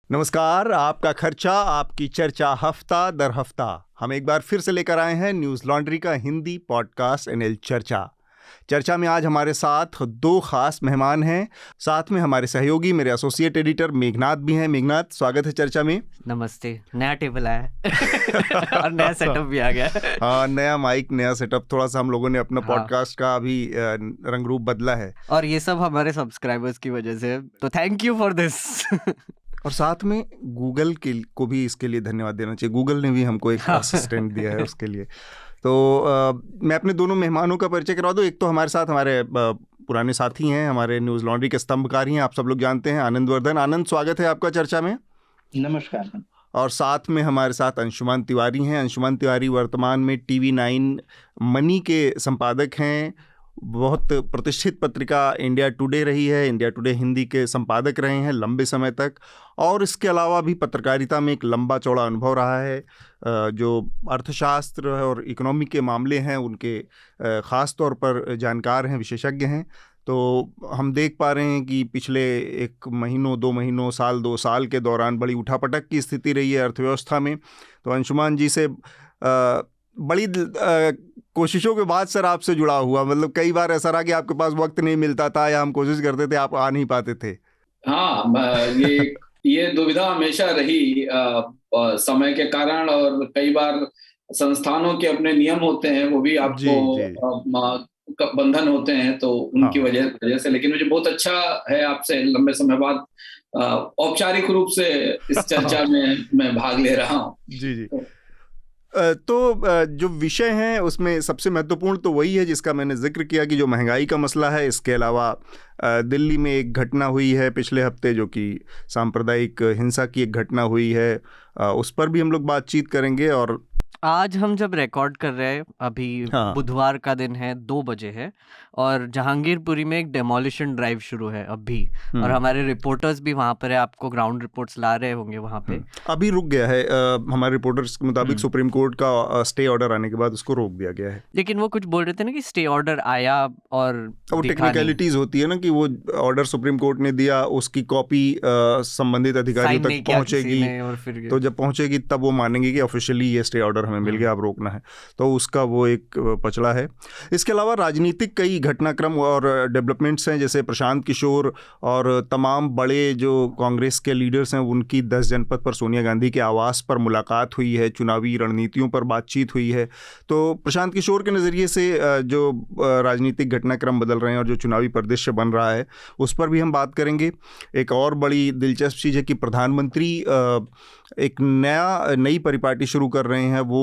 नमस्कार, आपका खर्चा आपकी चर्चा हफ्ता दर हफ्ता हम एक बार फिर से लेकर आए हैं न्यूज़ लॉन्ड्री का हिंदी पॉडकास्ट एनएल चर्चा में आज हमारे साथ दो खास मेहमान हैं। साथ में हमारे सहयोगी मेरे एसोसिएट एडिटर मेघनाथ भी हैं। मेघनाथ, स्वागत है चर्चा में। नमस्ते। नया टेबल आया और नया सेटअप भी आ गया। हाँ, नया माइक, नया सेटअप। थोड़ा सा हम लोगों ने अपना पॉडकास्ट का अभी रंग रूप बदला है और ये सब हमारे सब्सक्राइबर्स की वजह से, तो थैंक यू फॉर दिस। और साथ में गूगल को भी इसके लिए धन्यवाद देना चाहिए। गूगल ने भी हमको एक असिस्टेंट दिया है उसके लिए। तो मैं अपने दोनों मेहमानों का परिचय करवा दूं। एक तो हमारे साथ हमारे पुराने साथी हैं, हमारे न्यूज़ लॉन्ड्री के स्तंभकारी हैं, आप सब लोग जानते हैं, आनंद वर्धन। आनंद, स्वागत है आपका चर्चा में। नमस्कार। और साथ में हमारे साथ अंशुमान तिवारी हैं। अंशुमान तिवारी वर्तमान में TV9 मनी के संपादक हैं। बहुत प्रतिष्ठित पत्रिका इंडिया टुडे रही है, इंडिया टुडे हिंदी के संपादक रहे हैं लंबे समय तक। और इसके अलावा भी पत्रकारिता में एक लंबा चौड़ा अनुभव रहा है। जो अर्थशास्त्र और इकोनॉमी के मामले हैं उनके ख़ास तौर पर जानकार हैं, विशेषज्ञ हैं। तो हम देख पा रहे हैं कि पिछले 1 महीनों 2 महीनों साल 2 साल के दौरान बड़ी उठापटक की स्थिति रही है अर्थव्यवस्था में। तो अंशुमान जी से बड़ी कोशिशों के बाद सर आपसे जुड़ा हुआ, मतलब कई बार ऐसा रहा कि आपके पास वक्त नहीं मिलता था या हम कोशिश करते थे, आप आ नहीं पाते थे। हाँ, ये दुविधा हमेशा रही समय के कारण, और कई बार संस्थानों के अपने नियम होते हैं, वो भी आपको बंधन होते हैं, तो उनकी वजह से। लेकिन मुझे बहुत अच्छा है आपसे लंबे समय बाद औपचारिक रूप से इस चर्चा में मैं भाग ले रहा हूँ। जी। तो जो विषय हैं उसमें सबसे महत्वपूर्ण तो वही है जिसका मैंने जिक्र किया कि जो महंगाई का मसला है। इसके अलावा दिल्ली में एक घटना हुई है पिछले हफ्ते, जो कि सांप्रदायिक हिंसा की एक घटना हुई है, उस पर भी हम लोग बातचीत करेंगे। और आज हम जब रिकॉर्ड कर रहे हैं, अभी बुधवार का दिन है, 2 बजे है, और जहांगीरपुरी में एक डेमोलिशन ड्राइव शुरू है अभी। और हमारे रिपोर्टर्स भी वहाँ पर है, आपको ग्राउंड रिपोर्ट्स ला रहे होंगे वहाँ पे। अभी रुक गया है, हमारे रिपोर्टर्स के मुताबिक सुप्रीम कोर्ट का स्टे ऑर्डर आने के बाद उसको रोक दिया गया है। लेकिन वो कुछ बोल रहे थे ना कि स्टे ऑर्डर आया, और वो टेक्निकलिटीज होती है ना कि वो ऑर्डर सुप्रीम कोर्ट ने दिया, उसकी कॉपी संबंधित अधिकारियों तक पहुंचेगी, तो जब पहुंचेगी तब वो मानेंगे कि ऑफिशियली ये स्टे ऑर्डर हमें मिल गया, अब रोकना है। तो उसका वो एक पचड़ा है। इसके अलावा राजनीतिक कई घटनाक्रम और डेवलपमेंट्स हैं, जैसे प्रशांत किशोर और तमाम बड़े जो कांग्रेस के लीडर्स हैं उनकी 10 जनपद पर सोनिया गांधी के आवास पर मुलाकात हुई है, चुनावी रणनीतियों पर बातचीत हुई है। तो प्रशांत किशोर के नज़रिए से जो राजनीतिक घटनाक्रम बदल रहे हैं और जो चुनावी परिदृश्य बन रहा है उस पर भी हम बात करेंगे। एक और बड़ी दिलचस्प चीज़ है कि प्रधानमंत्री एक नई परिपाटी शुरू कर रहे हैं। वो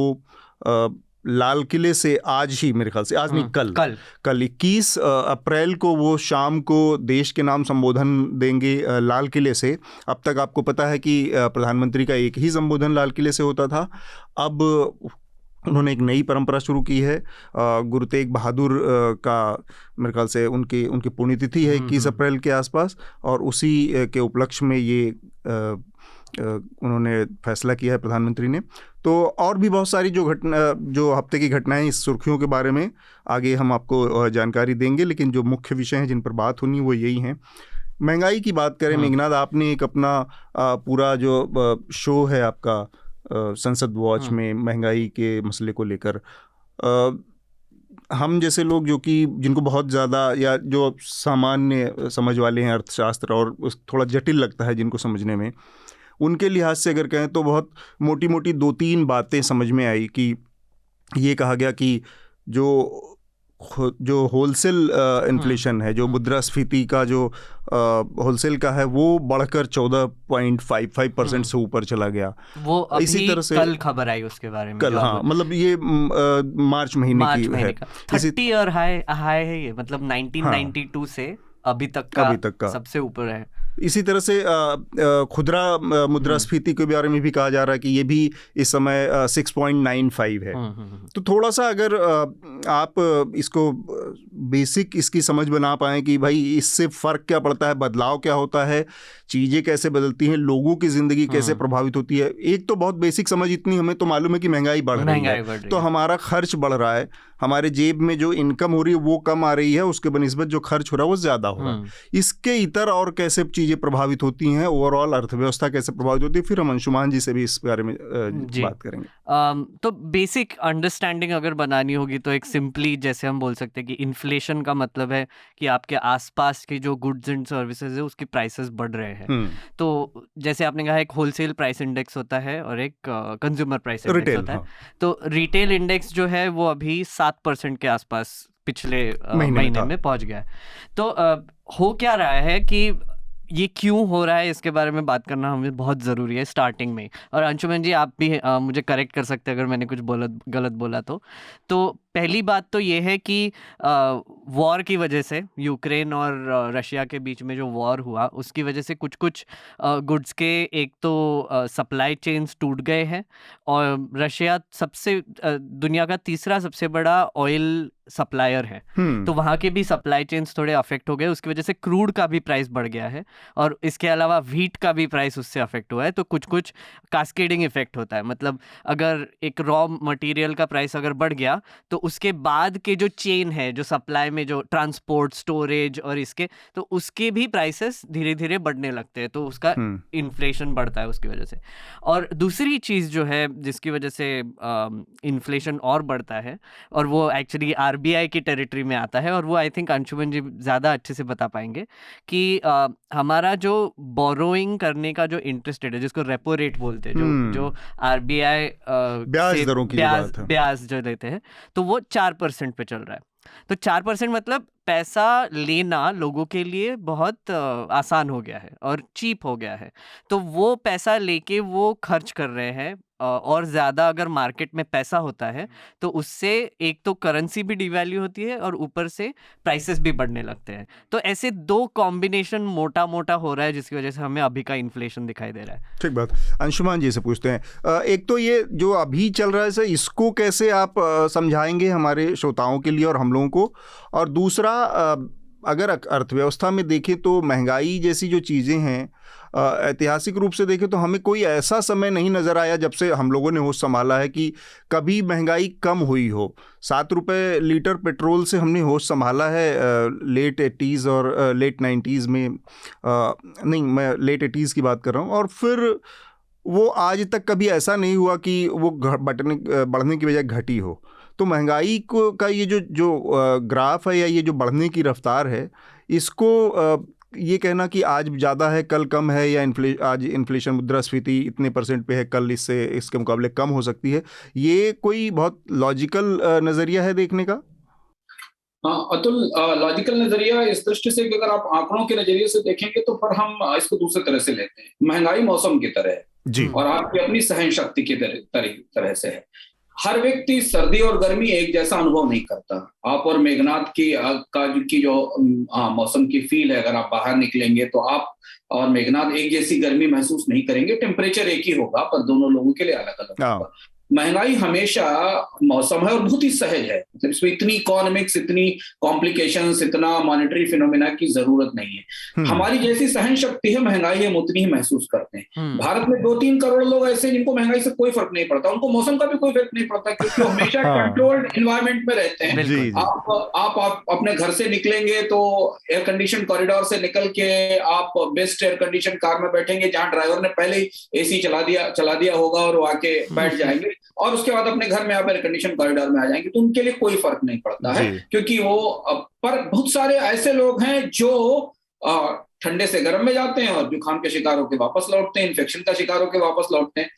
लाल किले से आज ही, मेरे ख्याल से आज नहीं, कल 21 अप्रैल को वो शाम को देश के नाम संबोधन देंगे लाल किले से। अब तक आपको पता है कि प्रधानमंत्री का एक ही संबोधन लाल किले से होता था। अब उन्होंने एक नई परंपरा शुरू की है। गुरु तेग बहादुर का मेरे ख्याल से उनकी पुण्यतिथि है 21 अप्रैल के आसपास, और उसी के उपलक्ष्य में ये उन्होंने फैसला किया है प्रधानमंत्री ने। तो और भी बहुत सारी जो हफ्ते की घटनाएं, इस सुर्खियों के बारे में आगे हम आपको जानकारी देंगे, लेकिन जो मुख्य विषय हैं जिन पर बात होनी वो यही हैं। महंगाई की बात करें, मेघनाथ, आपने एक अपना पूरा जो शो है आपका संसद वॉच में महंगाई के मसले को लेकर, हम जैसे लोग जिनको बहुत ज़्यादा या जो सामान्य समझ वाले हैं अर्थशास्त्र, और थोड़ा जटिल लगता है जिनको समझने में, उनके लिहाज से अगर कहें तो बहुत मोटी मोटी 2-3 बातें समझ में आई कि ये कहा गया कि जो होलसेल इन्फ्लेशन है, जो मुद्रास्फीति का जो होलसेल का है, वो बढ़कर 14.55% से ऊपर चला गया। वो अभी इसी तरह से कल खबर आई उसके बारे में, कल, हाँ, मतलब ये मार्च महीने की है। 30 ईयर हाई है ये, मतलब 1992 से अभी तक का सबसे ऊपर है। इसी तरह से खुदरा मुद्रास्फीति के बारे में भी कहा जा रहा है कि ये भी इस समय 6.95 है। तो थोड़ा सा अगर आप इसको बेसिक इसकी समझ बना पाएँ कि भाई इससे फ़र्क क्या पड़ता है, बदलाव क्या होता है, चीज़ें कैसे बदलती हैं, लोगों की ज़िंदगी कैसे प्रभावित होती है। एक तो बहुत बेसिक समझ इतनी हमें तो मालूम है कि महंगाई बढ़ रही है, तो हमारा खर्च बढ़ रहा है, हमारे जेब में जो इनकम हो रही है वो कम आ रही है, उसके बनिस्बत जो खर्च हो रहा है वो ज़्यादा हो रहा है। इसके इतर और कैसे चीजें प्रभावित होती हैं, ओवरऑल अर्थव्यवस्था कैसे प्रभावित होती है, फिर हम अंशुमान जी से भी इस बारे में बात करेंगे। तो बेसिक अंडरस्टैंडिंग अगर बनानी होगी तो एक सिंपली जैसे हम बोल सकते हैं कि इन्फ्लेशन का मतलब है कि आपके आसपास की जो गुड्स एंड सर्विसेज है उसकी प्राइसेस बढ़ रहे हैं। तो जैसे आपने कहा एक होलसेल प्राइस इंडेक्स होता है और एक कंज्यूमर प्राइस इंडेक्स होता है। तो रिटेल इंडेक्स जो है वो अभी 7% के आसपास पिछले महीने में पहुंच गया है। तो हो क्या रहा है कि ये क्यों हो रहा है इसके बारे में बात करना हमें बहुत ज़रूरी है स्टार्टिंग में। और अंशुमन जी आप भी मुझे करेक्ट कर सकते हैं अगर मैंने कुछ गलत बोला तो पहली बात तो ये है कि वॉर की वजह से यूक्रेन और रशिया के बीच में जो वॉर हुआ उसकी वजह से कुछ गुड्स के एक तो सप्लाई चेन्स टूट गए हैं और रशिया दुनिया का तीसरा सबसे बड़ा ऑयल सप्लायर है। तो वहाँ के भी सप्लाई चेन्स थोड़े अफेक्ट हो गए, उसकी वजह से क्रूड का भी प्राइस बढ़ गया है और इसके अलावा व्हीट का भी प्राइस उससे अफेक्ट हुआ है। तो कुछ कास्केडिंग इफेक्ट होता है, मतलब अगर एक रॉ मटेरियल का प्राइस अगर बढ़ गया तो उसके बाद के जो चेन है, जो सप्लाई में जो ट्रांसपोर्ट, स्टोरेज और इसके, तो उसके भी प्राइसेस धीरे धीरे बढ़ने लगते हैं, तो उसका इन्फ्लेशन बढ़ता है उसकी वजह से। और दूसरी चीज़ जो है जिसकी वजह से इन्फ्लेशन और बढ़ता है और वो एक्चुअली आरबीआई की टेरिटरी में आता है और वो आई थिंक अंशुमन जी ज़्यादा अच्छे से बता पाएंगे कि हमारा जो बोरोइंग करने का जो इंटरेस्ट रेट है जिसको रेपो रेट बोलते हैं, जो आरबीआई ब्याज जो देते हैं, तो वो 4% पे चल रहा है। तो 4% मतलब पैसा लेना लोगों के लिए बहुत आसान हो गया है और चीप हो गया है। तो वो पैसा लेके वो खर्च कर रहे हैं और ज़्यादा अगर मार्केट में पैसा होता है तो उससे एक तो करेंसी भी डिवैल्यू होती है और ऊपर से प्राइसेस भी बढ़ने लगते हैं। तो ऐसे दो कॉम्बिनेशन मोटा हो रहा है जिसकी वजह से हमें अभी का इन्फ्लेशन दिखाई दे रहा है। ठीक बात। अंशुमान जी से पूछते हैं, एक तो ये जो अभी चल रहा है सर, इसको कैसे आप समझाएंगे हमारे श्रोताओं के लिए और हम लोगों को, और दूसरा अगर अर्थव्यवस्था में देखें तो महंगाई जैसी जो चीज़ें हैं ऐतिहासिक रूप से देखें तो हमें कोई ऐसा समय नहीं नज़र आया जब से हम लोगों ने होश संभाला है कि कभी महंगाई कम हुई हो। 7 रुपये लीटर पेट्रोल से हमने होश संभाला है लेट 80s और लेट 90s में, नहीं मैं लेट 80s की बात कर रहा हूँ, और फिर वो आज तक कभी ऐसा नहीं हुआ कि वो बढ़ने की बजाय घटी हो। तो महंगाई को का ये जो ग्राफ है या ये जो बढ़ने की रफ्तार है, इसको ये कहना कि आज ज़्यादा है कल कम है, या आज इन्फ्लेशन मुद्रास्फीति इतने % पे है, कल इसके मुकाबले कम हो सकती है, ये कोई बहुत लॉजिकल नज़रिया है देखने का? हाँ अतुल, लॉजिकल नजरिया इस दृष्टि से कि अगर आप आंकड़ों के नजरिए से देखेंगे तो पर हम इसको दूसरे तरह से लेते हैं। महंगाई मौसम की तरह है जी, और आपकी अपनी सहन शक्ति की तरह से है। हर व्यक्ति सर्दी और गर्मी एक जैसा अनुभव नहीं करता। आप और मेघनाथ की जो मौसम की फील है, अगर आप बाहर निकलेंगे तो आप और मेघनाथ एक जैसी गर्मी महसूस नहीं करेंगे। टेम्परेचर एक ही होगा पर दोनों लोगों के लिए अलग अलग होगा। महंगाई हमेशा मौसम है और बहुत ही सहज है, मतलब इसमें इतनी इकोनॉमिक्स, इतनी कॉम्प्लिकेशंस, इतना मॉनेटरी फिनोमिना की जरूरत नहीं है। हमारी जैसी सहन शक्ति है, महंगाई हम उतनी ही महसूस करते हैं। भारत में 2-3 करोड़ लोग ऐसे जिनको महंगाई से कोई फर्क नहीं पड़ता, उनको मौसम का भी कोई फर्क नहीं पड़ता क्योंकि वो हमेशा कंट्रोल्ड एनवायरनमेंट में रहते हैं। आप अपने घर से निकलेंगे तो एयर कंडीशन कॉरिडोर से निकल के आप बेस्ट एयर कंडीशन कार में बैठेंगे जहां ड्राइवर ने पहले ही एसी चला दिया होगा और वो आके बैठ जाएंगे, और उसके बाद अपने घर में आप एयर कंडीशन कॉरिडोर में आ जाएंगे, तो उनके लिए कोई फर्क नहीं पड़ता है क्योंकि वो पर बहुत सारे ऐसे लोग हैं जो ठंडे से गर्म में जाते हैं और जुकाम के शिकार होकर वापस लौटते हैं, इन्फेक्शन का शिकार होकर वापस लौटते हैं।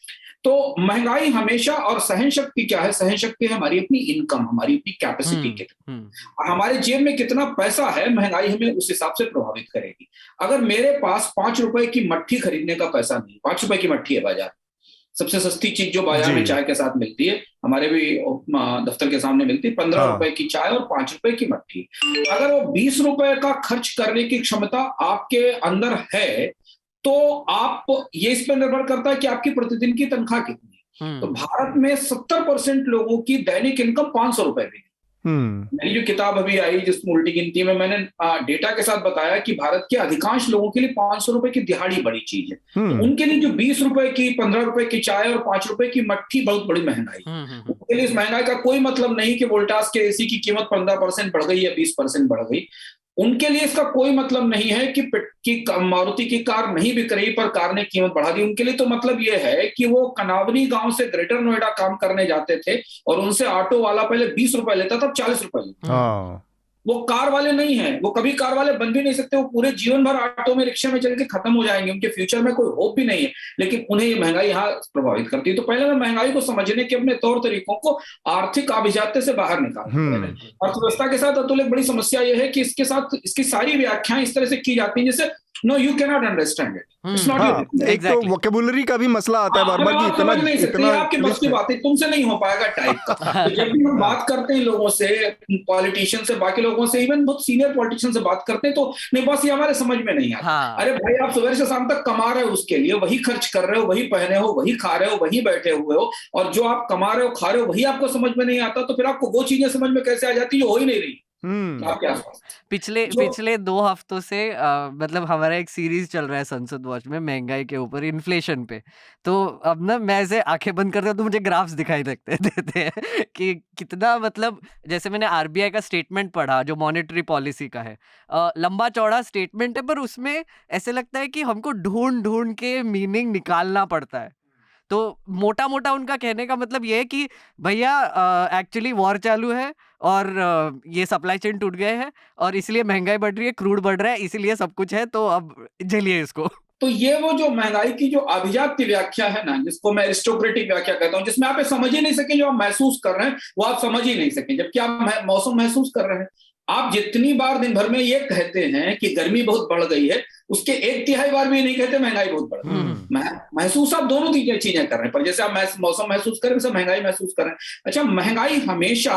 तो महंगाई हमेशा, और सहन शक्ति क्या है? सहन शक्ति हमारी अपनी इनकम, हमारी अपनी कैपेसिटी कितनी, हमारे जेब में कितना पैसा है, महंगाई हमें उस हिसाब से प्रभावित करेगी। अगर मेरे पास 5 रुपए की मट्ठी खरीदने का पैसा नहीं, 5 रुपए की मट्ठी है बाजार, सबसे सस्ती चीज जो बाजार में चाय के साथ मिलती है, हमारे भी दफ्तर के सामने मिलती है, 15 रुपए की चाय और 5 रुपए की मट्ठी। अगर वो 20 रुपए का खर्च करने की क्षमता आपके अंदर है तो आप, ये इस पर निर्भर करता है कि आपकी प्रतिदिन की तनख्वाह कितनी है। तो भारत में 70% लोगों की दैनिक इनकम 500 रुपए भी। मेरी जो किताब अभी आई जिसमें उल्टी गिनती में मैंने डेटा के साथ बताया कि भारत के अधिकांश लोगों के लिए 500 रुपए की दिहाड़ी बड़ी चीज है। तो उनके लिए जो 20 रुपए की, 15 रुपए की चाय और 5 रुपए की मट्ठी बहुत बड़ी महंगाई है। उनके लिए इस महंगाई का कोई मतलब नहीं कि वोल्टास के एसी की कीमत 15% बढ़ गई या 20% बढ़ गई। उनके लिए इसका कोई मतलब नहीं है कि मारुति की कार नहीं बिक रही पर कार ने कीमत बढ़ा दी। उनके लिए तो मतलब ये है कि वो कनावनी गांव से ग्रेटर नोएडा काम करने जाते थे और उनसे ऑटो वाला पहले 20 रुपए लेता था, 40 रुपए लेता। वो कार वाले नहीं है, वो कभी कार वाले बन भी नहीं सकते, वो पूरे जीवन भर ऑटो में, रिक्शा में चल के खत्म हो जाएंगे, उनके फ्यूचर में कोई होप भी नहीं है, लेकिन उन्हें ये महंगाई यहाँ प्रभावित करती है। तो पहले मैं महंगाई को समझने के अपने तौर तरीकों को आर्थिक अभिजात्य से बाहर निकालना। अर्थव्यवस्था के साथ अतुल एक बड़ी समस्या ये है कि इसके साथ इसकी सारी व्याख्याएं इस तरह से की जाती है जैसे no you can not understand it, it's not your. एक तो वोकैबुलरी का भी मसला आता है बार-बार कि इतना नहीं सकते, आपकी बस की बात है, तुमसे नहीं हो पाएगा टाइप का। तो जब भी हम बात करते हैं लोगों से, पॉलिटिशियन से, बाकी लोगों से, इवन बहुत सीनियर पॉलिटिशियन से बात करते हैं, तो नहीं बस ये हमारे समझ में नहीं आता। अरे भाई आप सुबह से शाम तक कमा रहे हो, उसके लिए वही खर्च कर रहे हो, वही पहने हो, वही खा रहे हो, वही बैठे हुए हो, और जो आप कमा रहे हो खा रहे हो वही आपको समझ में नहीं आता, तो फिर आपको वो चीजें समझ में कैसे आ जाती है जो हो ही नहीं रही आपके आसपास। पिछले 2 हफ्तों से मतलब हमारा एक सीरीज चल रहा है संसद वॉच में महंगाई के ऊपर, इन्फ्लेशन पे। तो अब ना मैं ऐसे आंखें बंद करता हूँ तो मुझे ग्राफ्स दिखाई देते हैं कि कितना, मतलब जैसे मैंने आरबीआई का स्टेटमेंट पढ़ा जो मॉनेटरी पॉलिसी का है, लंबा चौड़ा स्टेटमेंट है, पर उसमें ऐसे लगता है कि हमको ढूंढ के मीनिंग निकालना पड़ता है। तो मोटा मोटा उनका कहने का मतलब ये है कि भैया एक्चुअली वॉर चालू है और ये सप्लाई चेन टूट गए हैं और इसलिए महंगाई बढ़ रही है, क्रूड बढ़ रहा है, इसलिए सब कुछ है, तो अब झेलिए इसको। तो ये वो जो महंगाई की जो अभिजात्य व्याख्या है ना, जिसको मैं एरिस्टोक्रेटिक व्याख्या कहता हूं, जिसमें आप समझ ही नहीं सके जो आप महसूस कर रहे हैं वो आप समझ ही नहीं सके, जबकि आप मौसम महसूस कर रहे हैं। आप जितनी बार दिन भर में ये कहते हैं कि गर्मी बहुत बढ़ गई है, उसके 1/3 बार भी नहीं कहते महंगाई बहुत बढ़ गई। महसूस आप दोनों चीजें कर रहे हैं, पर जैसे आप मौसम महसूस करें वैसे महंगाई महसूस करें। अच्छा, महंगाई हमेशा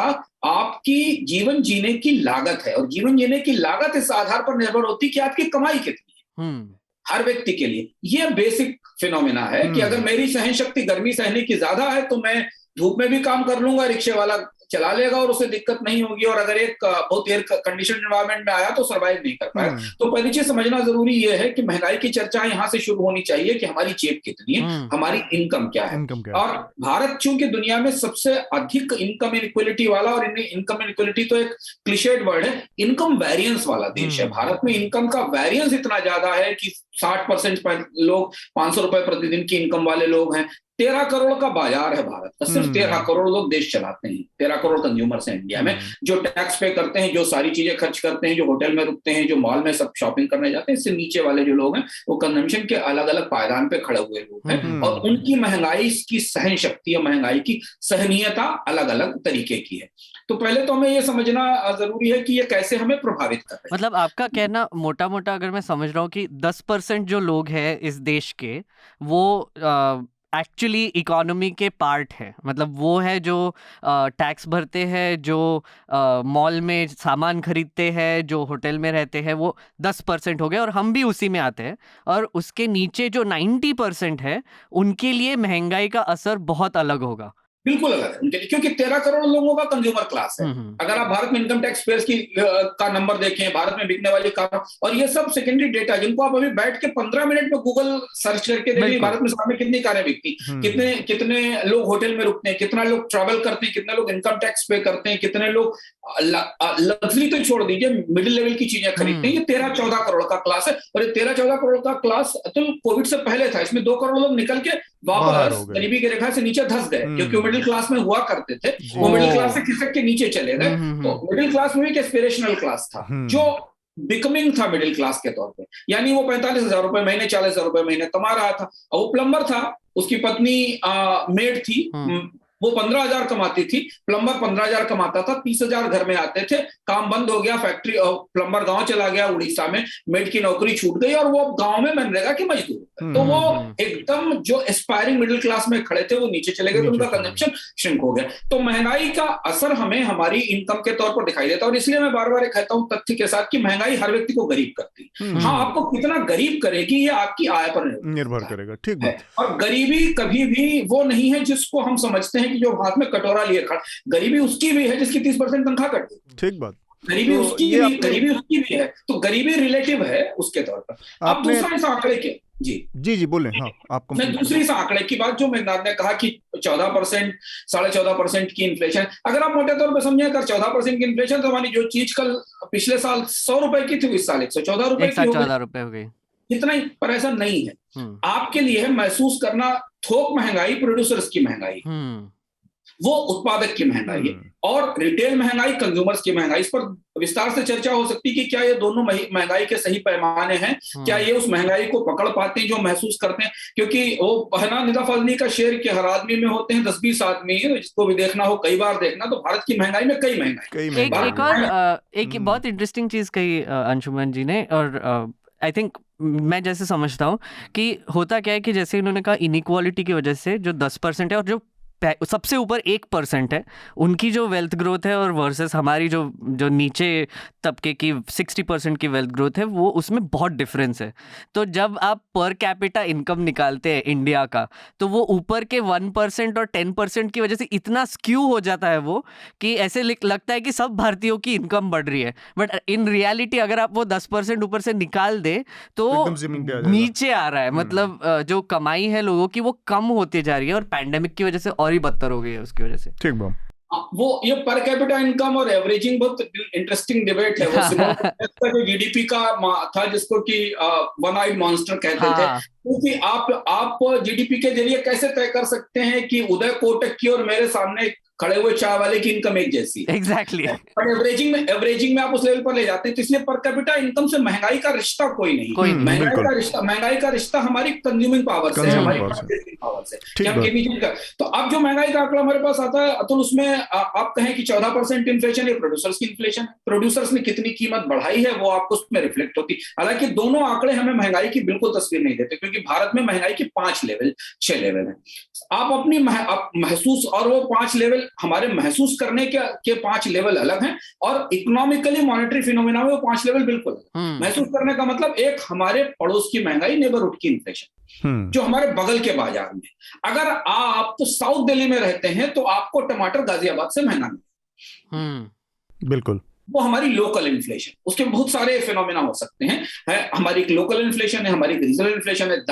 आपकी जीवन जीने की लागत है, और जीवन जीने की लागत इस आधार पर निर्भर होती है कि आपकी कमाई कितनी है। हर व्यक्ति के लिए ये बेसिक फिनोमेना है कि अगर मेरी सहन शक्ति गर्मी सहने की ज्यादा है तो मैं धूप में भी काम कर लूंगा, रिक्शे वाला चला लेगा और उसे दिक्कत नहीं होगी, और अगर एक बहुत एयर कंडीशन एनवायरनमेंट में आया तो सर्वाइव नहीं कर पाएगा। तो पहली चीज समझना जरूरी ये है कि महंगाई की चर्चा यहाँ से शुरू होनी चाहिए कि हमारी जेब कितनी है, हमारी इनकम क्या है। और भारत चूंकि दुनिया में सबसे अधिक इनकम इनइक्वालिटी वाला, और इनकम इनइक्वालिटी तो एक क्लिशेड वर्ड है, इनकम वेरिएंस वाला देश है। भारत में इनकम का वेरिएंस इतना ज्यादा है कि 60% लोग 500 रुपए प्रतिदिन की इनकम वाले लोग हैं। 13 करोड़ का बाजार है भारत का, सिर्फ 13 करोड़ लोग देश चलाते हैं, 13 करोड़ कंज्यूमर्स हैं इंडिया में, जो टैक्स पे करते हैं, जो सारी चीजें खर्च करते हैं, जो होटल में रुकते हैं, जो मॉल में सब शॉपिंग करने जाते हैं। इससे नीचे वाले जो लोग हैं वो कंजम्पशन के अलग अलग पायदान पे खड़े हुए लोग हैं, और उनकी महंगाई की सहन शक्ति या महंगाई की सहनीयता अलग अलग तरीके की है। तो पहले तो हमें ये समझना जरूरी है कि ये कैसे हमें प्रभावित कर रहे हैं। मतलब आपका कहना मोटा मोटा अगर मैं समझ रहा हूँ कि 10% जो लोग हैं इस देश के, वो एक्चुअली इकोनॉमी के पार्ट है, मतलब वो है जो टैक्स भरते हैं, जो मॉल में सामान खरीदते हैं, जो होटल में रहते हैं, वो 10% हो गए और हम भी उसी में आते हैं। और उसके नीचे जो 90% है उनके लिए महंगाई का असर बहुत अलग होगा। बिल्कुल अलग है उनके लिए, क्योंकि 13 करोड़ लोगों का कंज्यूमर क्लास है। अगर आप भारत में इनकम टैक्स पेयर्स की का नंबर देखें, भारत में बिकने वाली कार, और ये सब सेकेंडरी डेटा जिनको आप अभी बैठ के 15 मिनट में गूगल सर्च करके देखिए भारत में सामने कितनी कारें बिकती, कितने लोग होटल में रुकते हैं, कितना लोग ट्रैवल करते हैं, कितने लोग इनकम टैक्स पे करते हैं, कितने लोग लग्जरी तो छोड़ दीजिए मिडिल लेवल की चीजें खरीदते हैं। ये 13-14 करोड़ का क्लास है, और ये 13-14 करोड़ का क्लास तो कोविड से पहले था। इसमें 2 करोड़ लोग निकल के वापस गरीबी की रेखा से नीचे धंस गए, क्योंकि वो मिडिल क्लास में हुआ करते थे, वो मिडिल क्लास से खिसक के नीचे चले गए। तो मिडिल क्लास में एक एस्पिरेशनल क्लास था जो बिकमिंग था मिडिल क्लास के तौर पे, यानी वो 45,000 रुपए महीने, 40,000 रुपए महीने कमा रहा था, और वो प्लम्बर था, उसकी पत्नी मेड थी, वो 15,000 कमाती थी, प्लम्बर 15,000 कमाता था, 30,000 घर में आते थे, काम बंद हो गया, फैक्ट्री प्लम्बर गांव चला गया उड़ीसा में, मेड की नौकरी छूट गई और वो गांव में मनरेगा की मजदूर। तो वो एकदम जो एस्पायरिंग मिडिल क्लास में खड़े थे वो नीचे चले गए, तो उनका कंजम्पशन श्रिंक हो गया। तो महंगाई का असर हमें हमारी इनकम के तौर पर दिखाई देता है, और इसलिए मैं बार बार कहता हूं तथ्य के साथ कि महंगाई हर व्यक्ति को गरीब करती है। हाँ, आपको कितना गरीब करेगी ये आपकी आय पर निर्भर करेगा, ठीक है। और गरीबी कभी भी वो नहीं है जिसको हम समझते हैं कि जो हाथ में कटोरा लिए खड़ा, गरीबी उसकी भी है जिसकी 30% तनख्वाह कटती है। ठीक बात। गरीबी उसकी भी है, तो गरीबी रिलेटिव है उसके तौर पर। अब दूसरा इस आंकड़े के जी जी जी बोले। हाँ, आपको मैं दूसरी इस आंकड़े की बात जो मेघनाथ ने कहा कि 14%, 14.5% की इन्फ्लेशन, अगर आप मोटे तौर पर समझें, अगर 14% की इन्फ्लेशन, तो हमारी जो चीज कल पिछले साल 100 रुपए की थी, इस साल 114 रुपए की हो गई। इतना ही, पर ऐसा नहीं है। आपके लिए है महसूस करना थोक महंगाई, प्रोड्यूसर्स की महंगाई, वो उत्पादक की महंगाई है, और रिटेल महंगाई, कंज्यूमर्स की महंगाई। इस पर विस्तार से चर्चा हो सकती है कि क्या ये दोनों महंगाई के सही पैमाने हैं, क्या ये उस महंगाई को पकड़ पाते हैं जो महसूस करते हैं, क्योंकि वो है ना, निदा फजली का शेर के हर आदमी में होते हैं 10-20 आदमी, जिसको भी देखना हो कई बार देखना। तो भारत की महंगाई में कई महंगाई। एक बहुत इंटरेस्टिंग चीज कही अंशुमन जी ने, और आई थिंक मैं जैसे समझता हूँ कि होता क्या है कि जैसे इन्होंने कहा, इनइक्वालिटी की वजह से जो 10% है और जो सबसे ऊपर 1% है, उनकी जो वेल्थ ग्रोथ है, और वर्सेस हमारी जो नीचे तबके की 60% की वेल्थ ग्रोथ है, वो उसमें बहुत डिफरेंस है। तो जब आप पर कैपिटा इनकम निकालते हैं इंडिया का, तो वो ऊपर के 1% और 10% की वजह से इतना स्क्यू हो जाता है वो, कि ऐसे लगता है कि सब भारतीयों की इनकम बढ़ रही है, बट इन रियलिटी अगर आप वो 10% ऊपर से निकाल दे तो नीचे आ रहा है। मतलब जो कमाई है लोगों की वो कम होती जा रही है, और पैंडेमिक की वजह से और ही बदतर हो गई है उसकी वजह से। ठीक बात। वो ये पर कैपिटा इनकम और एवरेजिंग बहुत इंटरेस्टिंग डिबेट है। वो सिमोन का जो जीडीपी का था, जिसको कि वन आइड मॉन्स्टर कहते थे, क्योंकि आप जीडीपी के जरिए कैसे तय कर सकते हैं कि उदय कोटक की और मेरे सामने खड़े हुए चाय वाले की इनकम एक जैसी। एग्जैक्टली। पर एवरेजिंग में आप उस लेवल पर ले जाते हैं, तो इसलिए पर कैपिटा इनकम से महंगाई का रिश्ता कोई नहीं। महंगाई का रिश्ता हमारी कंज्यूमिंग पावर से, हमारी पावर से। तो अब जो महंगाई का आंकड़ा हमारे पास आता है अतुल, उसमें आप कहें कि 14% इन्फ्लेशन है, प्रोड्यूसर्स की इन्फ्लेशन, प्रोड्यूसर्स ने कितनी कीमत बढ़ाई है वो आपको उसमें रिफ्लेक्ट होती। हालांकि दोनों आंकड़े हमें महंगाई की बिल्कुल तस्वीर नहीं देते, क्योंकि भारत में महंगाई की 6 लेवल है। आप अपनी महसूस, और वो 5 लेवल हमारे महसूस करने के 5 लेवल अलग हैं, और इकोनॉमिकली मॉनेटरी फिनोमेना में वो 5 लेवल बिल्कुल महसूस करने का मतलब, एक हमारे पड़ोस की महंगाई, नेबरहुड की इन्फ्लेशन, जो हमारे बगल के बाजार में, अगर आप तो साउथ दिल्ली में रहते हैं तो आपको टमाटर गाजियाबाद से महंगा मिले, बिल्कुल, वो हमारी लोकल इन्फ्लेशन। उसके बहुत सारे फिनोमेना हो सकते हैं। हमारी लोकल इन्फ्लेशन है, हमारी रीजनल इन्फ्लेशन है।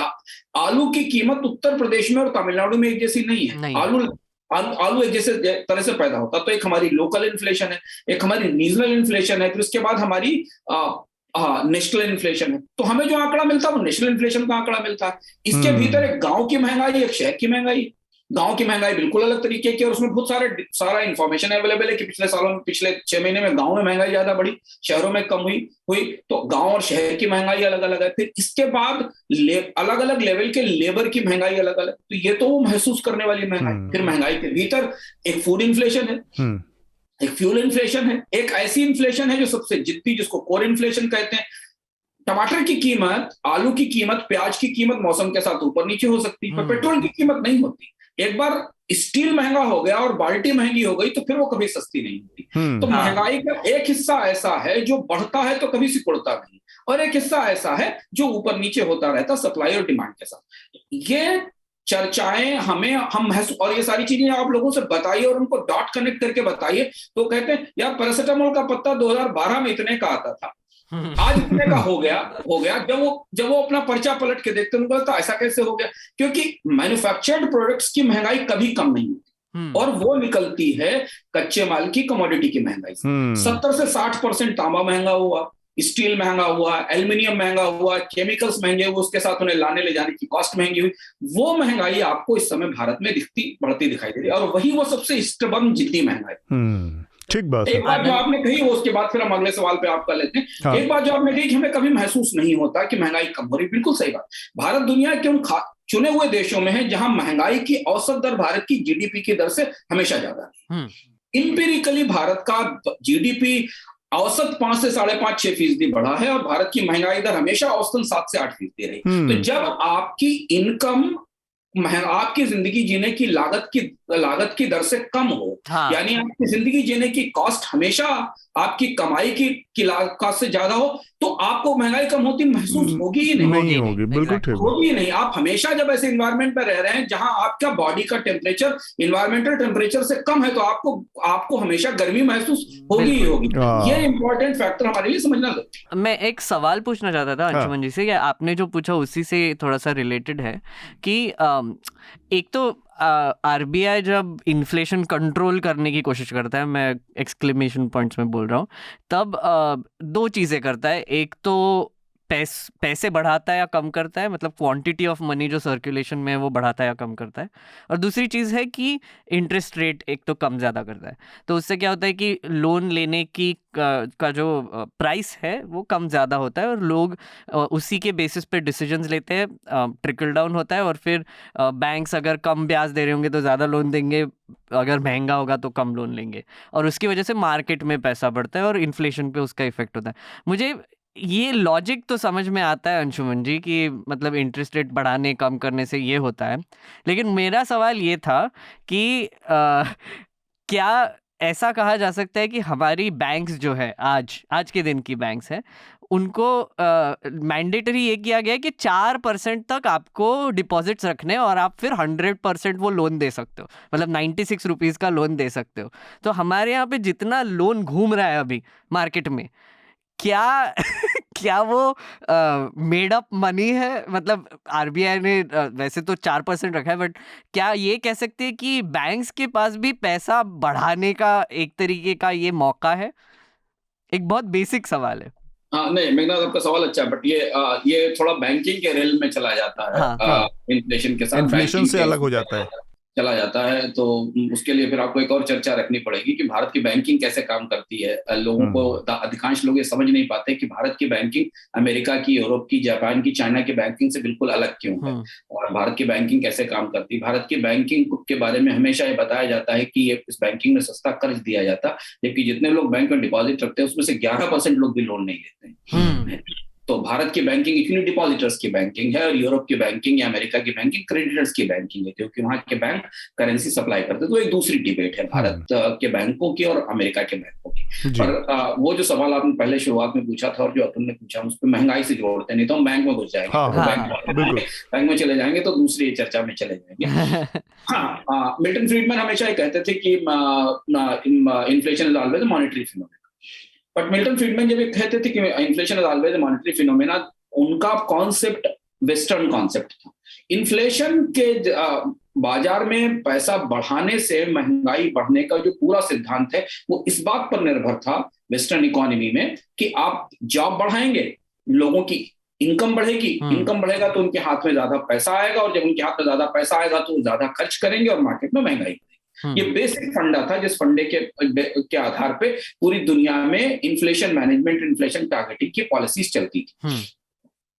आलू की कीमत उत्तर प्रदेश में और तमिलनाडु में एक जैसी नहीं है। आलू एक जैसे तरह से पैदा होता, तो एक हमारी लोकल इन्फ्लेशन है, एक हमारी रीजनल इन्फ्लेशन है, फिर उसके बाद हमारी नेशनल इन्फ्लेशन है। तो हमें जो आंकड़ा मिलता है वो नेशनल इन्फ्लेशन का आंकड़ा मिलता है। इसके भीतर एक गांव की महंगाई, एक शहर की महंगाई। गांव की महंगाई बिल्कुल अलग तरीके की, और उसमें बहुत सारा इन्फॉर्मेशन अवेलेबल है कि पिछले 6 महीने में गांव में महंगाई ज्यादा बढ़ी, शहरों में कम हुई। तो गांव और शहर की महंगाई अलग अलग है। फिर इसके बाद अलग अलग लेवल के लेबर की महंगाई अलग अलग। तो ये तो वो महसूस करने वाली महंगाई। फिर महंगाई के भीतर एक फूड इन्फ्लेशन है, एक फ्यूल इन्फ्लेशन है, एक ऐसी इन्फ्लेशन है जो सबसे जिद्दी, जिसको कोर इन्फ्लेशन कहते हैं। टमाटर की कीमत, आलू की कीमत, प्याज की कीमत मौसम के साथ ऊपर नीचे हो सकती है, पर पेट्रोल की कीमत नहीं होती। एक बार स्टील महंगा हो गया और बाल्टी महंगी हो गई तो फिर वो कभी सस्ती नहीं होती। तो महंगाई का एक हिस्सा ऐसा है जो बढ़ता है तो कभी सिकुड़ता नहीं, और एक हिस्सा ऐसा है जो ऊपर नीचे होता रहता, सप्लाई और डिमांड के साथ। ये चर्चाएं हम और ये सारी चीजें आप लोगों से बताइए और उनको डॉट कनेक्ट करके बताइए, तो कहते हैं यार पैरासिटामोल का पत्ता 2012 में इतने का आता था, आज इतने का हो गया। जब वो अपना पर्चा पलट के देखते हैं उनको लगता है ऐसा कैसे हो गया, क्योंकि मैन्युफैक्चर्ड प्रोडक्ट्स की महंगाई कभी कम नहीं होती, और वो निकलती है कच्चे माल की, कमोडिटी की महंगाई से। 70 से 60% तांबा महंगा हुआ, स्टील महंगा हुआ, एल्यूमिनियम महंगा हुआ, केमिकल्स महंगे हुए, उसके साथ उन्हें लाने ले जाने की कॉस्ट महंगी हुई। वो महंगाई आपको इस समय भारत में बढ़ती दिखाई दे रही है, और वही वो सबसे स्टबर्न जिद्दी महंगाई। ठीक बात। एक बात जो आपने कही, उसके बाद फिर हम अगले सवाल पे आपका लेते हैं। एक बात जो आपने कही कि हमें कभी महसूस नहीं होता कि महंगाई कम हो रही, बिल्कुल सही बात। भारत दुनिया के उन चुने हुए देशों में है जहां महंगाई की औसत दर भारत की जीडीपी की दर से हमेशा ज्यादा है। इंपीरिकली भारत का जीडीपी औसत 5 से 5.5-6% बढ़ा है, और भारत की महंगाई दर हमेशा औसतन 7 से 8% रही। तो जब आपकी इनकम आपकी जिंदगी जीने की लागत की दर से कम हो, यानी आपकी जिंदगी जीने की कॉस्ट हमेशा आपकी कमाई की लागत से ज्यादा हो, तो आपको महंगाई कम होती महसूस होगी ही नहीं होगी, बिल्कुल ठीक होगी नहीं। आप हमेशा जब ऐसे इन्वायरमेंट पर रह रहे हैं जहां आपका बॉडी का टेम्परेचर इन्वायरमेंटल टेम्परेचर से कम है, तो आपको हमेशा गर्मी महसूस होगी ही होगी। ये इंपॉर्टेंट फैक्टर हमारे लिए समझना जरूरी है। मैं एक सवाल पूछना चाहता था अंशुमन जी से, आपने जो पूछा उसी से थोड़ा सा रिलेटेड है कि एक तो आरबीआई जब इन्फ्लेशन कंट्रोल करने की कोशिश करता है, मैं एक्सक्लेमेशन पॉइंट्स में बोल रहा हूँ, तब दो चीज़ें करता है। एक तो पैसे बढ़ाता है या कम करता है, मतलब क्वांटिटी ऑफ मनी जो सर्कुलेशन में है वो बढ़ाता है या कम करता है। और दूसरी चीज़ है कि इंटरेस्ट रेट एक तो कम ज़्यादा करता है। तो उससे क्या होता है कि लोन लेने की का जो प्राइस है वो कम ज़्यादा होता है और लोग उसी के बेसिस पे डिसीजंस लेते हैं, ट्रिकल डाउन होता है। और फिर बैंक्स अगर कम ब्याज दे रहे होंगे तो ज़्यादा लोन देंगे, अगर महंगा होगा तो कम लोन लेंगे, और उसकी वजह से मार्केट में पैसा बढ़ता है और इन्फ्लेशन पे उसका इफेक्ट होता है। मुझे ये लॉजिक तो समझ में आता है अंशुमन जी कि मतलब इंटरेस्ट रेट बढ़ाने कम करने से ये होता है, लेकिन मेरा सवाल ये था कि क्या ऐसा कहा जा सकता है कि हमारी बैंक्स जो है आज के दिन की बैंक्स हैं, उनको मैंडेटरी ये किया गया है कि 4% तक आपको डिपॉजिट्स रखने और आप फिर 100% वो लोन दे सकते हो, मतलब 96 रुपीज़ का लोन दे सकते हो। तो हमारे यहाँ पे जितना लोन घूम रहा है अभी मार्केट में, क्या वो मेड अप मनी है? मतलब आरबीआई ने वैसे तो 4% रखा है, बट क्या ये कह सकते हैं कि बैंक्स के पास भी पैसा बढ़ाने का एक तरीके का ये मौका है? एक बहुत बेसिक सवाल है। हाँ, नहीं मेघनाथ, आपका सवाल अच्छा है, बट ये थोड़ा बैंकिंग के रेल में चला जाता है। इन्फ्लेशन के साथ इन्फ्लेशन से अलग हो जाता है, चला जाता है। तो उसके लिए फिर आपको एक और चर्चा रखनी पड़ेगी कि भारत की बैंकिंग कैसे काम करती है। लोगों को, अधिकांश लोग ये समझ नहीं पाते कि भारत की बैंकिंग अमेरिका की, यूरोप की, जापान की, चाइना की बैंकिंग से बिल्कुल अलग क्यों है और भारत की बैंकिंग कैसे काम करती है। भारत की बैंकिंग के बारे में हमेशा ये बताया जाता है कि इस बैंकिंग में सस्ता कर्ज दिया जाता, जबकि जितने लोग बैंक में डिपॉजिट रखते हैं उसमें से 11% लोग भी लोन नहीं लेते हैं। तो भारत की बैंकिंग इतनी डिपॉजिटर्स की बैंकिंग है और यूरोप की बैंकिंग या अमेरिका की बैंकिंग क्रेडिटर्स की बैंकिंग है, क्योंकि वहां के बैंक करेंसी सप्लाई करते हैं। तो एक दूसरी डिबेट है भारत के बैंकों की और अमेरिका के बैंकों की। और वो जो सवाल आपने पहले शुरुआत में पूछा था और जो अतुल ने पूछा, उस पर महंगाई से जोड़ते नहीं तो हम बैंक में घुस जाएंगे, बैंक में चले जाएंगे तो दूसरी चर्चा में चले जाएंगे। हाँ, मिल्टन फ्रीडमैन हमेशा ये कहते थे कि inflation is always monetary phenomena. But Milton Friedman जब कहते थे कि inflation is always a monetary phenomena, उनका कॉन्सेप्ट वेस्टर्न कॉन्सेप्ट था। इन्फ्लेशन के बाजार में पैसा बढ़ाने से महंगाई बढ़ने का जो पूरा सिद्धांत है वो इस बात पर निर्भर था वेस्टर्न इकोनॉमी में कि आप जॉब बढ़ाएंगे, लोगों की इनकम बढ़ेगी, इनकम बढ़ेगा तो उनके हाथ में ज्यादा पैसा आएगा, और जब उनके हाथ में ज्यादा पैसा आएगा तो ज्यादा खर्च करेंगे और मार्केट में महंगाई। ये बेसिक फंडा था जिस फंडे के आधार पे पूरी दुनिया में इन्फ्लेशन मैनेजमेंट, इन्फ्लेशन टारगेटिंग की पॉलिसीज चलती थी।